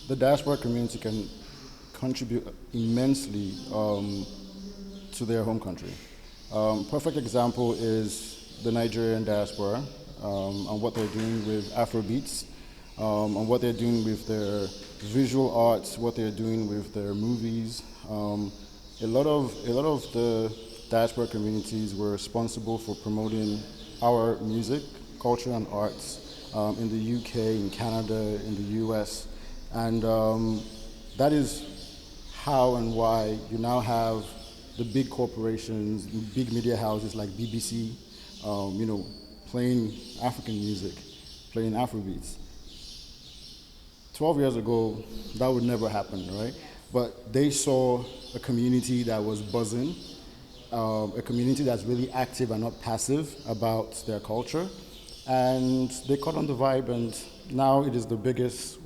the diaspora community can contribute immensely to their home country. Perfect example is the Nigerian diaspora and what they're doing with Afrobeats, and what they're doing with their visual arts, what they're doing with their movies. A lot of the diaspora communities were responsible for promoting our music, culture, and arts in the UK, in Canada, in the US, and that is how and why you now have the big corporations, big media houses like BBC, playing African music, playing Afrobeats. 12 years ago, that would never happen, right? But they saw a community that was buzzing, a community that's really active and not passive about their culture, and they caught on the vibe, and now it is the biggest,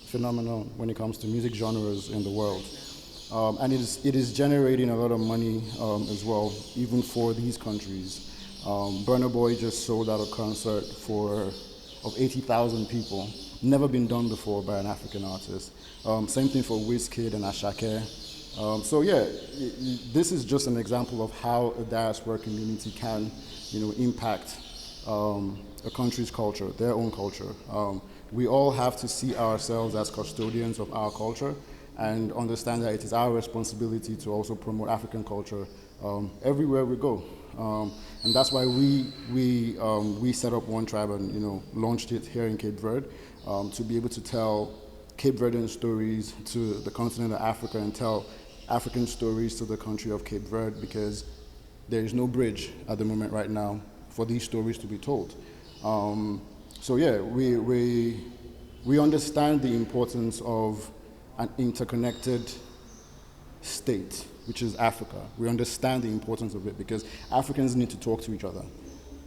phenomenon when it comes to music genres in the world. And it is generating a lot of money as well, even for these countries. Burna Boy just sold out a concert of 80,000 people. Never been done before by an African artist. Same thing for Wizkid and Ashake. This is just an example of how a diaspora community can, impact a country's culture, their own culture. We all have to see ourselves as custodians of our culture and understand that it is our responsibility to also promote African culture everywhere we go. And that's why we set up One Tribe and launched it here in Cape Verde to be able to tell Cape Verdean stories to the continent of Africa and tell African stories to the country of Cape Verde, because there is no bridge at the moment right now for these stories to be told. We understand the importance of an interconnected state, which is Africa. We understand the importance of it because Africans need to talk to each other.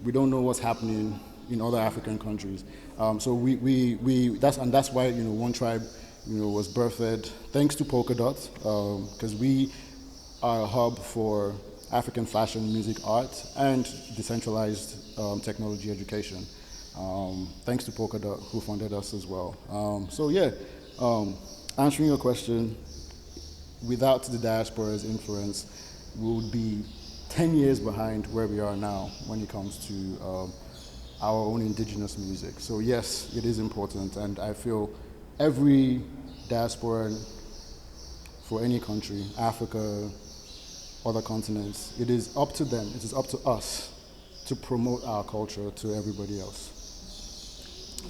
We don't know what's happening in other African countries. That's why One Tribe was birthed thanks to Polka Dot, because we are a hub for African fashion, music, art, and decentralized technology education. Thanks to Polka Dot, who funded us as well. Answering your question, without the diaspora's influence, we would be 10 years behind where we are now when it comes to our own indigenous music. So yes, it is important, and I feel every diaspora for any country, Africa, other continents, it is up to them, it is up to us to promote our culture to everybody else.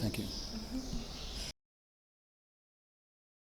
Thank you.